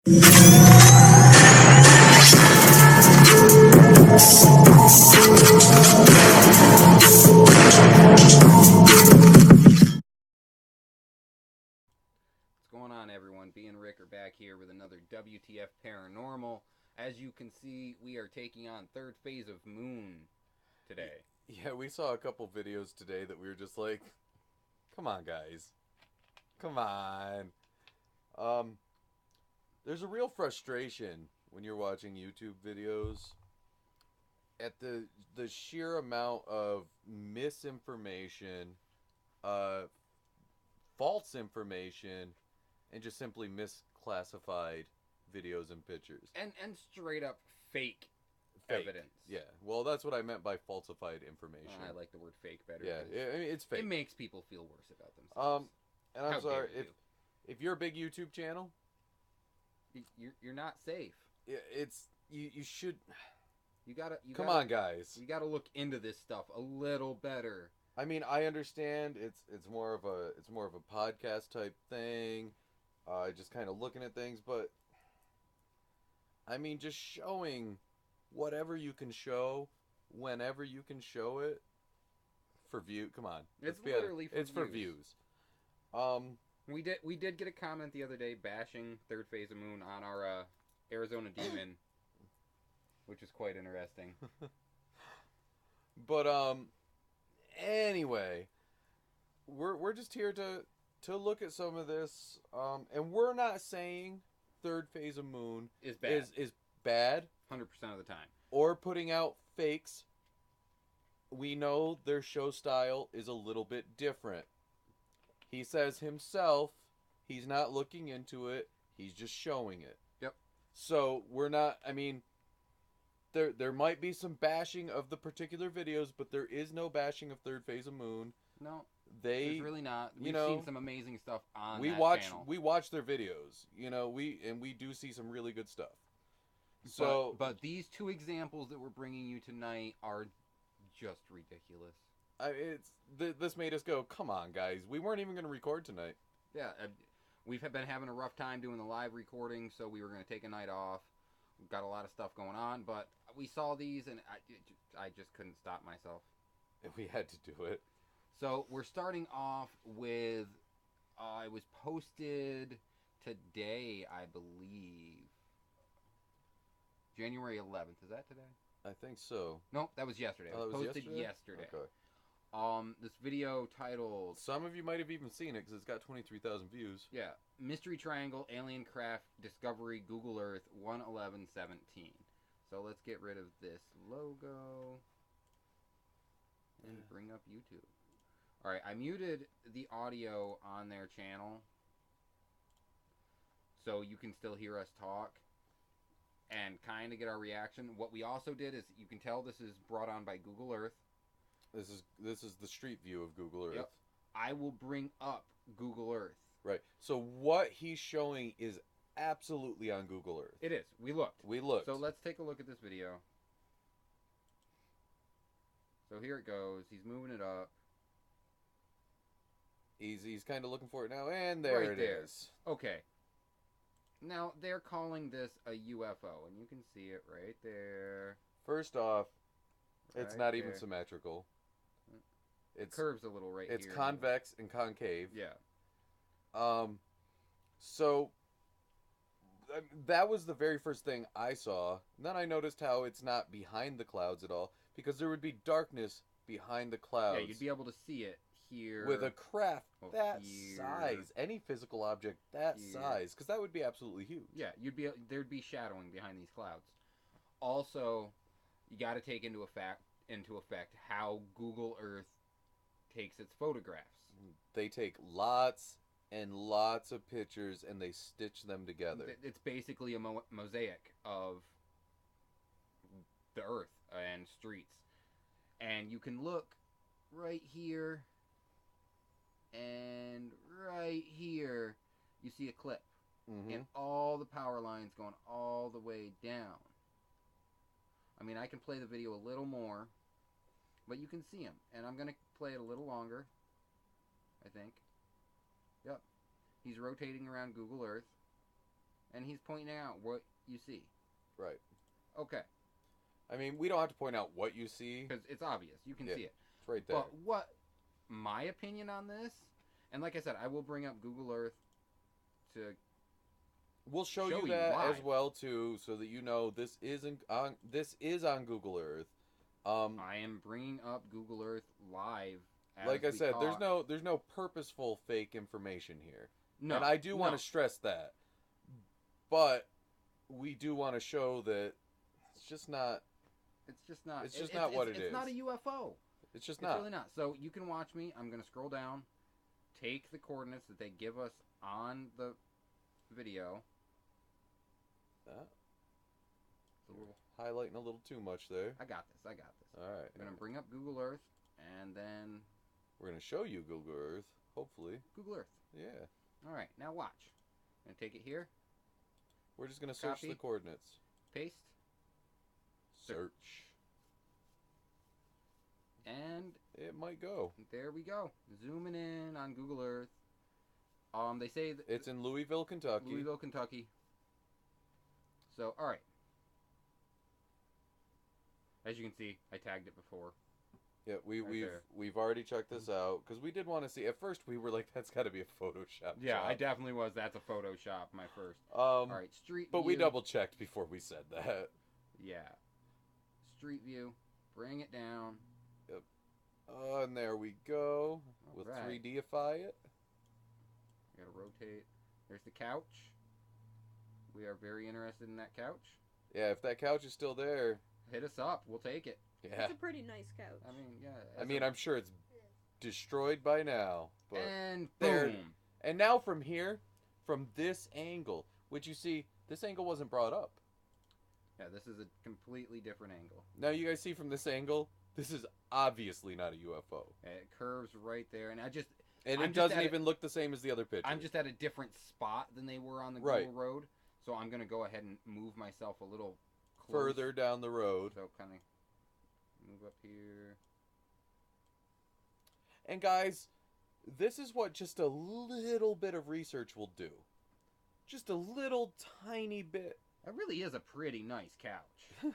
Going on, everyone? B and Rick are back here with another WTF Paranormal. As you can see, we are taking on Third Phase of Moon today. Yeah, we saw a couple videos today that we were just like, come on, guys. Come on. There's a real frustration when you're watching YouTube videos at the sheer amount of misinformation, false information, and just simply misclassified videos and pictures. And straight up fake evidence. Yeah, well, that's what I meant by falsified information. I like the word fake better. Yeah, I mean, it's fake. It makes people feel worse about themselves. And I'm sorry, if you're a big YouTube channel, you're not safe. You should. Come on, guys. You gotta look into this stuff a little better. I mean, I understand it's more of a podcast type thing, just kind of looking at things, but I mean, just showing whatever you can show, whenever you can show it, for view. Come on, it's literally it's for views. We did get a comment the other day bashing Third Phase of Moon on our Arizona Demon, which is quite interesting. But anyway, we're just here to look at some of this, and we're not saying Third Phase of Moon is bad 100% of the time, or putting out fakes. We know their show style is a little bit different. He says himself, he's not looking into it, he's just showing it. Yep. So we're not, I mean, there might be some bashing of the particular videos, but there is no bashing of Third Phase of Moon. No, there's really not. We've seen some amazing stuff on that channel. We watch their videos, we do see some really good stuff. But these two examples that we're bringing you tonight are just ridiculous. This made us go, come on, guys. We weren't even going to record tonight. Yeah, we've been having a rough time doing the live recording, so we were going to take a night off. We've got a lot of stuff going on, but we saw these, and I just couldn't stop myself. We had to do it. So we're starting off with, it was posted today, I believe. January 11th. Is that today? I think so. Nope, that was yesterday. It was posted yesterday. Okay. This video titled... Some of you might have even seen it because it's got 23,000 views. Yeah. Mystery Triangle, Alien Craft, Discovery, Google Earth, 1/11/17. So let's get rid of this logo and bring up YouTube. Alright, I muted the audio on their channel so you can still hear us talk and kind of get our reaction. What we also did is, you can tell this is brought on by Google Earth. This is the street view of Google Earth. Yep. I will bring up Google Earth. Right. So what he's showing is absolutely on Google Earth. It is. We looked. So let's take a look at this video. So here it goes. He's moving it up. He's kind of looking for it now, and there it is. Okay. Now, they're calling this a UFO, and you can see it right there. First off, it's not even symmetrical. It curves a little here. It's convex and concave. Yeah. So that was the very first thing I saw. And then I noticed how it's not behind the clouds at all, because there would be darkness behind the clouds. Yeah, you'd be able to see it here. With a craft that size, any physical object that size, because that would be absolutely huge. Yeah, there'd be shadowing behind these clouds. Also, you got to take into effect how Google Earth takes its photographs. They take lots and lots of pictures and they stitch them together. It's basically a mosaic of the Earth and streets. And you can look right here and right here. You see a clip. Mm-hmm. And all the power lines going all the way down. I mean, I can play the video a little more, but you can see them. And I'm going to play it a little longer, I think. Yep. He's rotating around Google Earth. and he's pointing out what you see. Right. Okay. I mean, we don't have to point out what you see. Because it's obvious. You can see it. It's right there. But what my opinion on this, and like I said, I will bring up Google Earth to We'll show show you you that live. as well too, so that you know this is on Google Earth. I am bringing up Google Earth live. Like I said, talk. there's no purposeful fake information here, No, and I do want to stress that. But we do want to show that it's just not. It's just not. It's just not what it is. It's not a UFO. It's just It's not. really not. So you can watch me. I'm going to scroll down, take the coordinates that they give us on the video. It's a little, Highlighting a little too much there. I got this. All right. I'm going to bring up Google Earth, and then We're gonna show you Google Earth, hopefully. Google Earth. Yeah. All right, now watch. I'm going to take it here, We're just gonna search Copy. the coordinates. paste, Search. and It might go. there we go. Zooming in on Google Earth. They say that It's in Louisville, Kentucky. Louisville, Kentucky. So, all right. As you can see, I tagged it before. Yeah, Right there. we've already checked this out because we did want to see. At first, we were like, "That's got to be a Photoshop." Yeah, job. I definitely was. That's a Photoshop, my first. All Right, street but view. we double checked before we said that. Yeah. Street view. Bring it down. And there we go. We'll All right. 3Dify it. Gotta rotate. There's the couch. We are very interested in that couch. Yeah, if that couch is still there, Hit us up. We'll take it. yeah. It's a pretty nice couch. I mean, yeah. I mean, I'm sure it's destroyed by now. But And there- boom. and now from here, from this angle, which you see, this angle wasn't brought up. Yeah, this is a completely different angle. Now you guys see from this angle, this is obviously not a UFO. It curves right there, and And I'm it just doesn't at even look the same as the other picture. I'm just at a different spot than they were on the Right. Google Road, so I'm gonna go ahead and move myself a little close. further down the road. So kind of move up here. And guys, this is what just a little bit of research will do. Just a little tiny bit. That really is a pretty nice couch.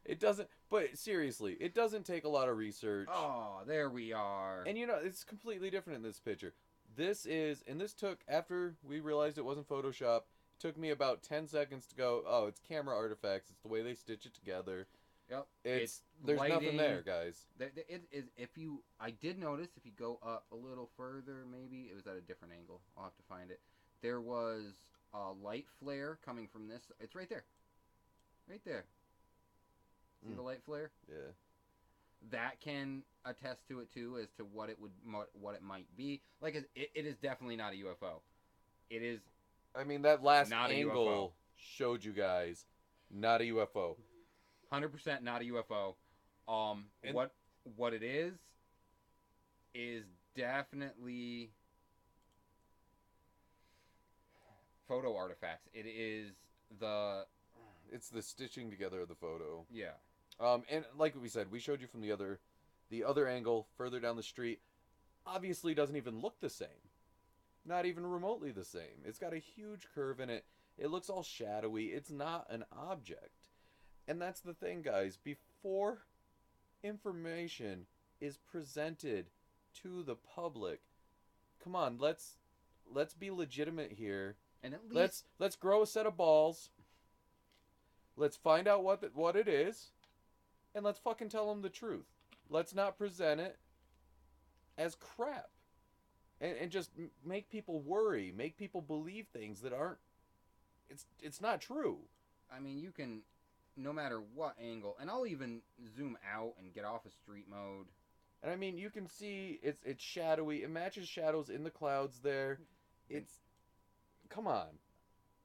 It doesn't, but seriously, it doesn't take a lot of research. Oh, there we are. And you know, it's completely different in this picture. This took, after we realized it wasn't Photoshop, it took me about 10 seconds to go, oh, it's camera artifacts. It's the way they stitch it together. Yep. There's nothing lighting. there, guys. It is. I did notice if you go up a little further, maybe it was at a different angle. I'll have to find it. There was a light flare coming from this. It's right there. Right there. See the light flare? Yeah. That can attest to it too, as to what it might be. Like it is definitely not a UFO. It is. I mean, that last Not a angle showed you guys not a UFO. 100% not a UFO. And- What it is definitely photo artifacts. It is It's the stitching together of the photo. yeah. And like we said, we showed you from the other angle further down the street. Obviously, doesn't even look the same. Not even remotely the same. It's got a huge curve in it. It looks all shadowy. It's not an object. And that's the thing, guys. Before information is presented to the public, come on, let's be legitimate here. And at least Let's grow a set of balls. Let's find out what it is, and let's fucking tell them the truth. Let's not present it as crap, and just make people worry, make people believe things that aren't. It's not true. I mean, you can, no matter what angle, and I'll even zoom out and get off of street mode. And I mean, you can see it's shadowy. It matches shadows in the clouds there. It's come on.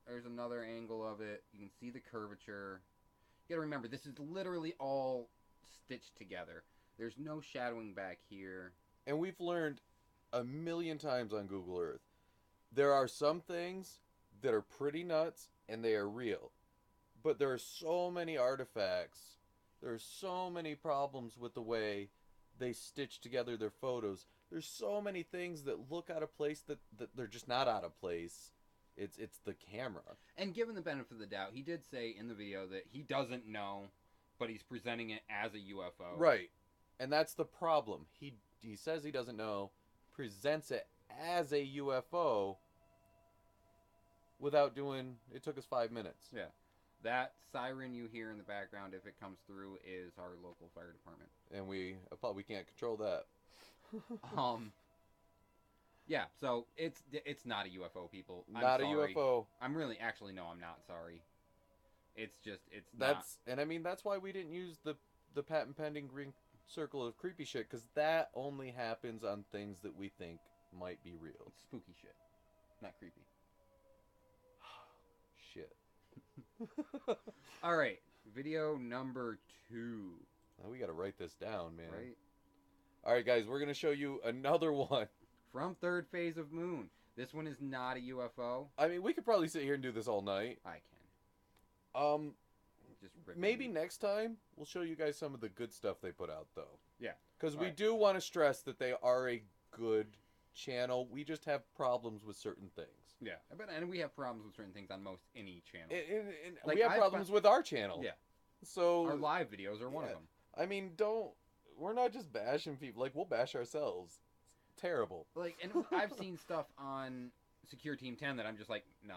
There's another angle of it. You can see the curvature. You gotta remember, this is literally all stitched together. There's no shadowing back here. And we've learned a million times on Google Earth, there are some things that are pretty nuts and they are real. But there are so many artifacts. There are so many problems with the way they stitch together their photos. There's so many things that look out of place that they're just not out of place. It's the camera. And given the benefit of the doubt, he did say in the video that he doesn't know, but he's presenting it as a UFO. Right. And that's the problem. He says he doesn't know, presents it as a UFO without doing... It took us 5 minutes. Yeah. That siren you hear in the background, if it comes through, is our local fire department. And we can't control that. Yeah, so it's not a UFO, people. I'm not sorry. a UFO. I'm really... Actually, no, I'm not sorry. It's just... That's not... And I mean, that's why we didn't use the patent pending green circle of creepy shit, because that only happens on things that we think might be real. It's spooky shit, not creepy. Shit. All right, video number 2. Now we gotta write this down, man. Right. All right, guys, we're gonna show you another one from Third Phase of Moon. This one is not a UFO. I mean, we could probably sit here and do this all night. I can. Just maybe next time we'll show you guys some of the good stuff they put out, though. Yeah. Because we do want to stress that they are a good channel. We just have problems with certain things. Yeah, and we have problems with certain things on most any channel. And Like, we have problems with our channel. Yeah. So our live videos are one of them. I mean, we're not just bashing people. Like, we'll bash ourselves. It's terrible. Like, and I've seen stuff on Secure Team 10 that I'm just like, no.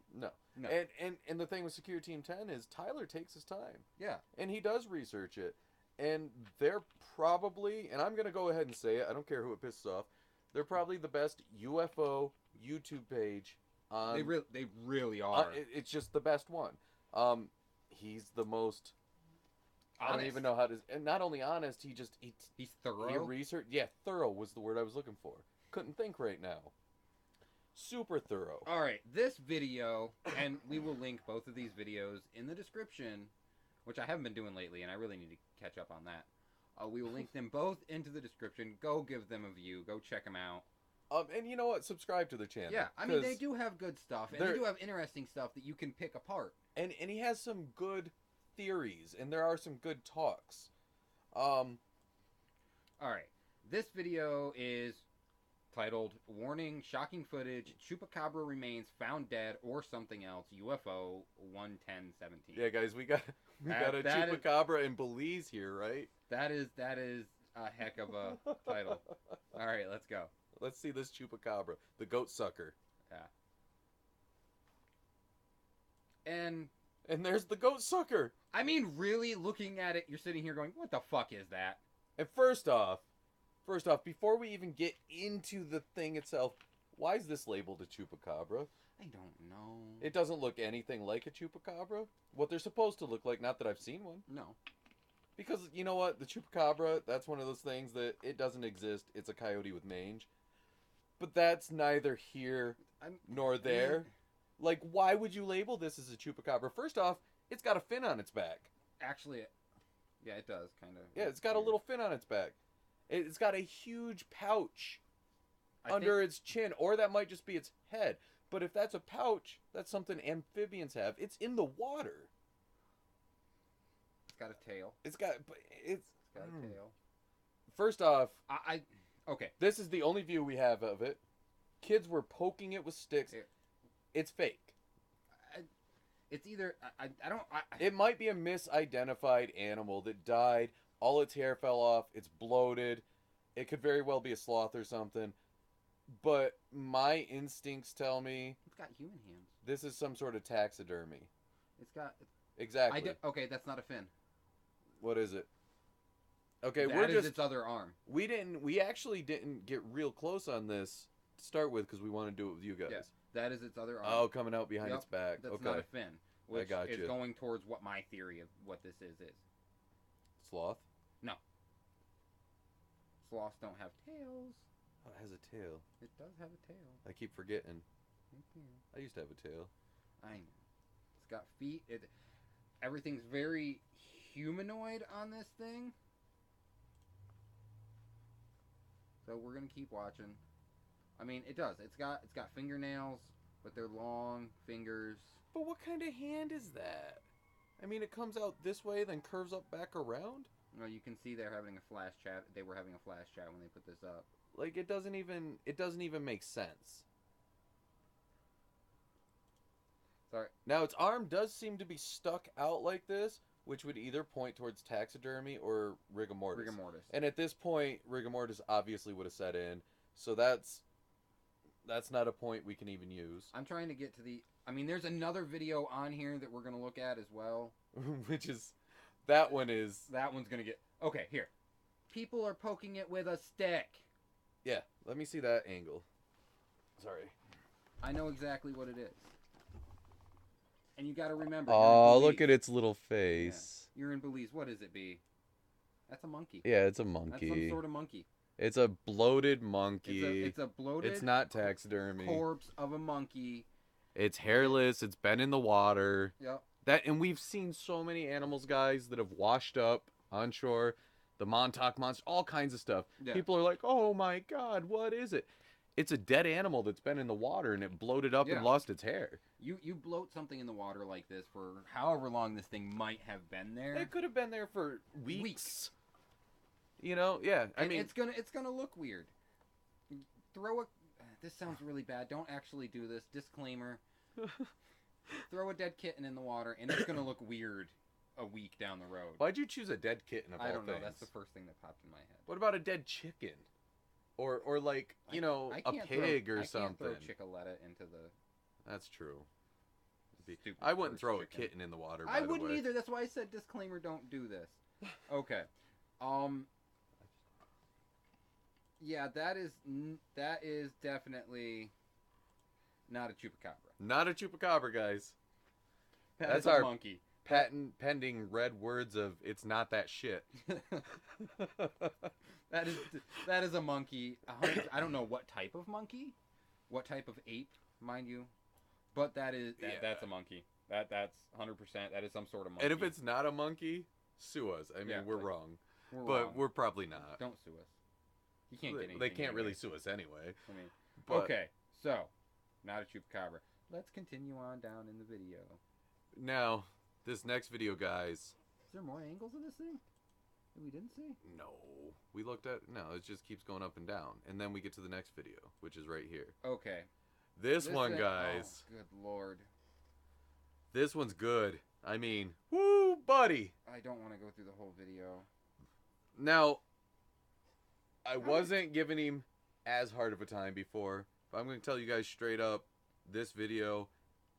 And the thing with Secure Team 10 is Tyler takes his time. Yeah. And he does research it. And they're probably, and I'm going to go ahead and say it, I don't care who it pisses off, they're probably the best UFO YouTube page on... They really are. It's just the best one. He's the most... Honest. I don't even know how to... And not only honest, he's thorough. He researched... Yeah, thorough was the word I was looking for. Couldn't think right now. Super thorough. All right, this video, and we will link both of these videos in the description, which I haven't been doing lately, and I really need to catch up on that. We will link them both into the description. Go give them a view. Go check them out. And you know what? Subscribe to the channel. Yeah, I mean, they do have good stuff, and they do have interesting stuff that you can pick apart. And he has some good theories, and there are some good talks. All right, this video is titled "Warning: Shocking Footage. Chupacabra Remains Found Dead or Something Else. UFO 11017." Yeah, guys, we got a chupacabra in Belize here, right? That is a heck of a title. All right, let's go. Let's see this chupacabra, the goat sucker. Yeah. And there's the goat sucker. I mean, really, looking at it, you're sitting here going, "What the fuck is that?" And first off, before we even get into the thing itself, why is this labeled a chupacabra? I don't know. It doesn't look anything like a chupacabra. What they're supposed to look like, not that I've seen one. No. Because, you know what? The chupacabra, that's one of those things that it doesn't exist. It's a coyote with mange. But that's neither here nor there. Like, why would you label this as a chupacabra? First off, it's got a fin on its back. Actually, yeah, it does, kind of. Yeah, it's got a little fin on its back. It's got a huge pouch under its chin, or that might just be its head. But if that's a pouch, that's something amphibians have. It's in the water. It's got a tail. It's got a tail. First off, okay. This is the only view we have of it. Kids were poking it with sticks. It's fake. It's either I don't. It might be a misidentified animal that died. All its hair fell off. It's bloated. It could very well be a sloth or something. But my instincts tell me it's got human hands. This is some sort of taxidermy. It's got exactly. Okay, that's not a fin. What is it? Okay, that is its other arm. We actually didn't get real close on this to start with because we want to do it with you guys. Yeah, that is its other arm. Oh, coming out behind its back. That's not a fin. Which I got you. Is going towards what my theory of what this is. Sloth? No. Sloths don't have tails. Oh, it has a tail. It does have a tail. I keep forgetting. I used to have a tail. I know. It's got feet. Everything's very humanoid on this thing. So we're gonna keep watching. I mean, it does. It's got fingernails, but they're long fingers. But what kind of hand is that? I mean, it comes out this way, then curves up back around? No, you can see they're having a flash chat. They were having a flash chat when they put this up. Like, it doesn't even make sense. Sorry. Now its arm does seem to be stuck out like this, which would either point towards taxidermy or rigor mortis. Rigor mortis. And at this point, rigor mortis obviously would have set in, so that's not a point we can even use. I'm trying to get to the... I mean, there's another video on here that we're going to look at as well. Which is... That one is... That one's going to get... Okay, here. People are poking it with a stick. Yeah, let me see that angle. Sorry. I know exactly what it is. And you got to remember... Oh, look at its little face. Yeah. You're in Belize. What is it, B? That's a monkey. Yeah, it's a monkey. That's some sort of monkey. It's a bloated monkey. It's a bloated... It's not taxidermy. Corpse of a monkey. It's hairless. It's been in the water. Yep. And we've seen so many animals, guys, that have washed up on shore. The Montauk monster, all kinds of stuff. Yeah. People are like, "Oh my God, what is it?" It's a dead animal that's been in the water and it bloated up and lost its hair. You bloat something in the water like this for however long this thing might have been there. It could have been there for weeks. You know, yeah. I mean, it's gonna look weird. Throw a. This sounds really bad. Don't actually do this. Disclaimer. Throw a dead kitten in the water, and it's gonna look weird a week down the road. Why'd you choose a dead kitten of all I don't know. things? That's the first thing that popped in my head. What about a dead chicken? Or like, you know, a pig or something. I can't throw Chickaletta into the... That's true. Stupid I wouldn't throw chicken. a kitten in the water, I by the way. wouldn't either. That's why I said disclaimer, don't do this. Okay. Yeah, that is definitely not a chupacabra. Not a chupacabra, guys. That's our monkey. Patent pending red words of "it's not that shit." that is a monkey. I don't know what type of monkey, what type of ape, mind you, but that's a monkey. That's 100%. That is some sort of monkey. And if it's not a monkey, sue us. I mean, we're wrong, but we're probably not. Don't sue us. You can't get anything. They can't really sue us anyway. I mean, okay, so not a chupacabra. Let's continue on down in the video. Now, this next video, guys. Is there more angles of this thing that we didn't see? No. We looked at... No, it just keeps going up and down. And then we get to the next video, which is right here. Okay. This one, guys. Oh, good lord. This one's good. I mean, woo, buddy. I don't want to go through the whole video. Now, I wasn't giving him as hard of a time before. But I'm going to tell you guys straight up, this video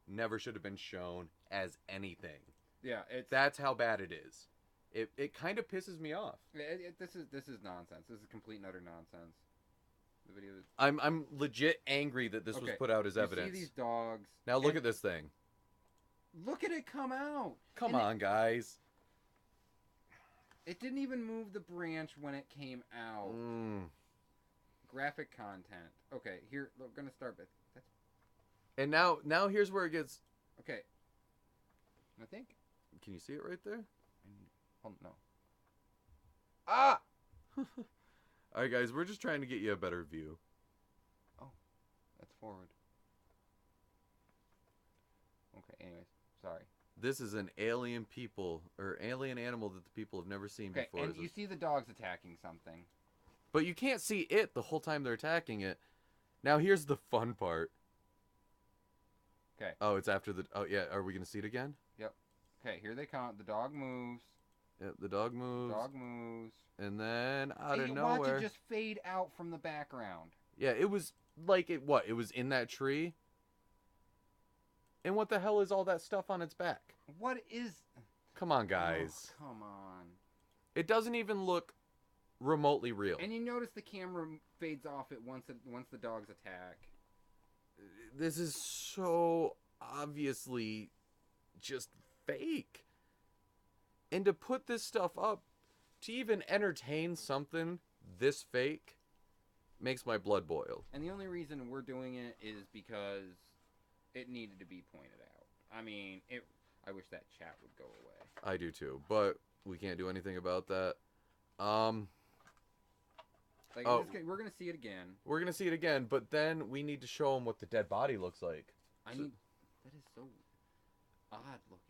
never should have been shown as anything. Yeah, that's how bad it is. It kind of pisses me off. This is nonsense. This is complete and utter nonsense. The video. I'm legit angry that this was put out as evidence. See these dogs. Now look at this thing. Look at it come out. Come on, guys. It didn't even move the branch when it came out. Graphic content. Okay, here we're gonna start with. And now here's where it gets. Okay. I think. Can you see it right there? Hold on, no. Ah! All right, guys, we're just trying to get you a better view. Oh, that's forward. Okay. Anyways, sorry. This is an alien alien animal that the people have never seen before. And you see the dogs attacking something. But you can't see it the whole time they're attacking it. Now here's the fun part. Okay. Oh, it's after the... Oh, yeah. Are we going to see it again? Yep. Okay, here they come. The dog moves. Yep, the dog moves. The dog moves. And then, out of nowhere... Watch it just fade out from the background. Yeah, it was like... It was in that tree? And what the hell is all that stuff on its back? What is... Come on, guys. Oh, come on. It doesn't even look remotely real. And you notice the camera fades off it once the dogs attack. This is so obviously just fake. And to put this stuff up, to even entertain something this fake, makes my blood boil. And the only reason we're doing it is because it needed to be pointed out. I mean, I wish that chat would go away. I do too, but we can't do anything about that. We're gonna see it again. We're gonna see it again, but then we need to show them what the dead body looks like. That is so odd looking.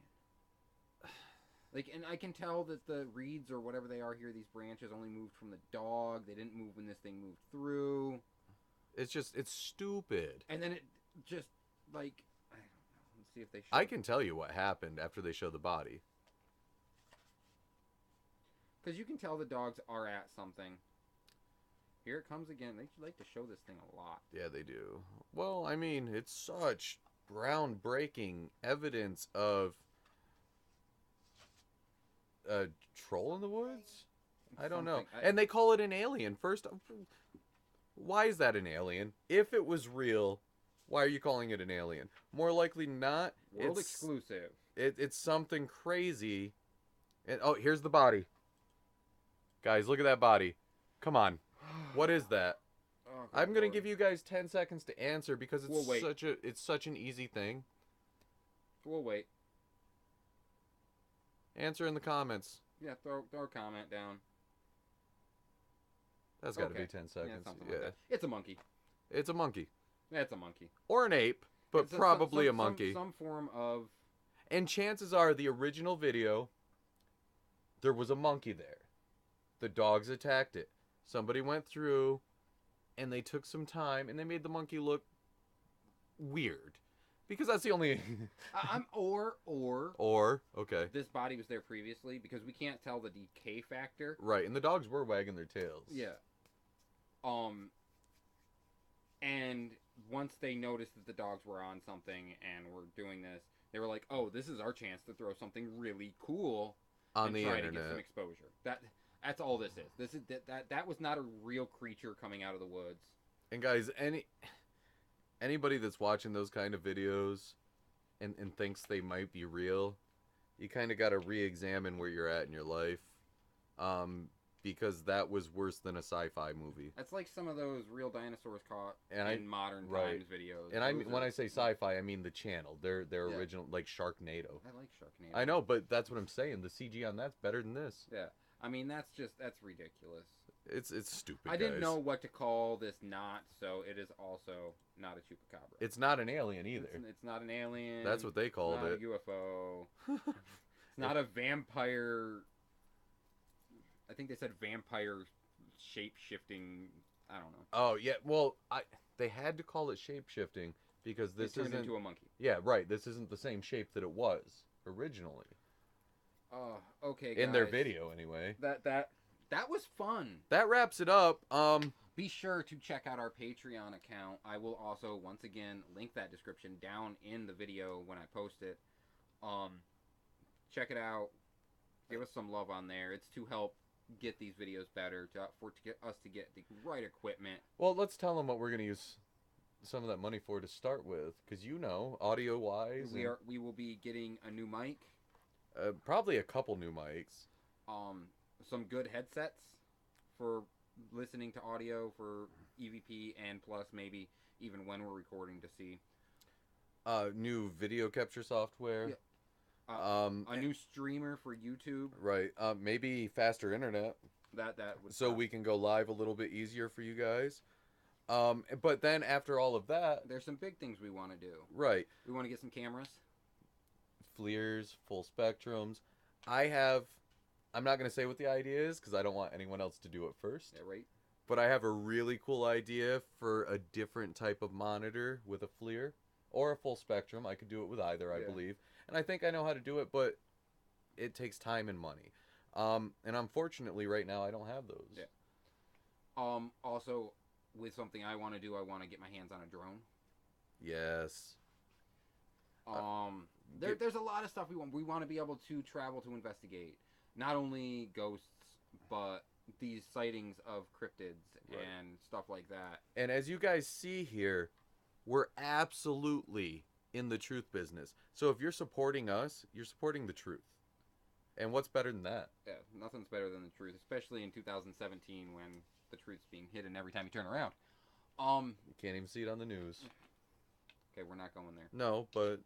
Like, and I can tell that the reeds or whatever they are here, these branches only moved from the dog. They didn't move when this thing moved through. It's stupid. And then it just, like, I don't know. see if they show. I can tell you what happened after they show the body. Because you can tell the dogs are at something. Here it comes again. They like to show this thing a lot. Yeah, they do. Well, I mean, it's such groundbreaking evidence of a troll in the woods? I don't know. And they call it an alien. First, why is that an alien? If it was real, why are you calling it an alien? More likely not. World exclusive. It's something crazy. And oh, here's the body. Guys, look at that body. Come on. What is that? Oh, I'm going to give you guys 10 seconds to answer because it's it's such an easy thing. We'll wait. Answer in the comments. Yeah, throw a comment down. That's got to be 10 seconds. Yeah, something like that. It's a monkey. It's a monkey. It's a monkey. Or an ape, but probably a monkey. Some form of... And chances are the original video, there was a monkey there. The dogs attacked it. Somebody went through and they took some time and they made the monkey look weird. Because that's the only... Or, okay. This body was there previously because we can't tell the decay factor. Right, and the dogs were wagging their tails. Yeah. And once they noticed that the dogs were on something and were doing this, they were like, oh, this is our chance to throw something really cool on the internet. To get some exposure. That's all this is. This is that was not a real creature coming out of the woods. And guys, anybody that's watching those kind of videos and thinks they might be real, you kind of got to re-examine where you're at in your life. Because that was worse than a sci-fi movie. That's like some of those real dinosaurs caught in modern times videos. And when I say sci-fi, I mean the channel. Their original, like Sharknado. I like Sharknado. I know, but that's what I'm saying. The CG on that's better than this. Yeah. I mean, that's ridiculous. It's stupid, I didn't know what to call this knot, so it is also not a chupacabra. It's not an alien either. It's not an alien. That's what they called it. It's not a UFO. It's not a vampire... I think they said vampire shape-shifting. I don't know. Oh, yeah. Well, they had to call it shape-shifting because this turned into a monkey. Yeah, right. This isn't the same shape that it was originally. Oh, okay, guys. In their video, anyway. That was fun. That wraps it up. Be sure to check out our Patreon account. I will also, once again, link that description down in the video when I post it. Check it out. Give us some love on there. It's to help get these videos better, to get us to get the right equipment. Well, let's tell them what we're going to use some of that money for to start with, because audio wise, we will be getting a new mic, probably a couple new mics, some good headsets for listening to audio for EVP, and plus maybe even when we're recording to see new video capture software. Yeah. A new streamer for YouTube. Right. Maybe faster internet. That would. So we can go live a little bit easier for you guys. But then after all of that, there's some big things we want to do. Right. We want to get some cameras. FLIRs, full spectrums. I'm not going to say what the idea is because I don't want anyone else to do it first. Yeah, right. But I have a really cool idea for a different type of monitor with a FLIR or a full spectrum. I could do it with either, I believe. And I think I know how to do it, but it takes time and money. And unfortunately, right now, I don't have those. Yeah. Also, with something I want to do, I want to get my hands on a drone. Yes. There's a lot of stuff we want. We want to be able to travel to investigate. Not only ghosts, but these sightings of cryptids and stuff like that. And as you guys see here, we're absolutely in the truth business. So if you're supporting us, you're supporting the truth. And what's better than that? Yeah, nothing's better than the truth, especially in 2017 when the truth's being hidden every time you turn around. You can't even see it on the news. Okay, we're not going there. No, but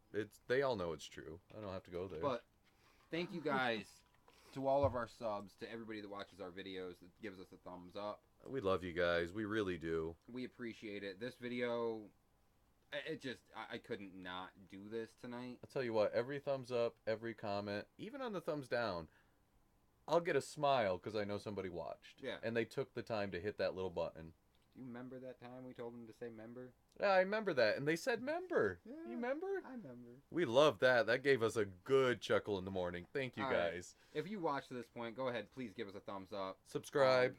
they all know it's true. I don't have to go there. But thank you guys to all of our subs, to everybody that watches our videos, that gives us a thumbs up. We love you guys. We really do. We appreciate it. This video... I couldn't not do this tonight. I'll tell you what, every thumbs up, every comment, even on the thumbs down, I'll get a smile because I know somebody watched. Yeah. And they took the time to hit that little button. You remember that time we told them to say member? Yeah, I remember that. And they said member. Yeah, You remember? I remember. We love that. That gave us a good chuckle in the morning. Thank you, All right. guys. If you watched to this point, go ahead. Please give us a thumbs up. Subscribe.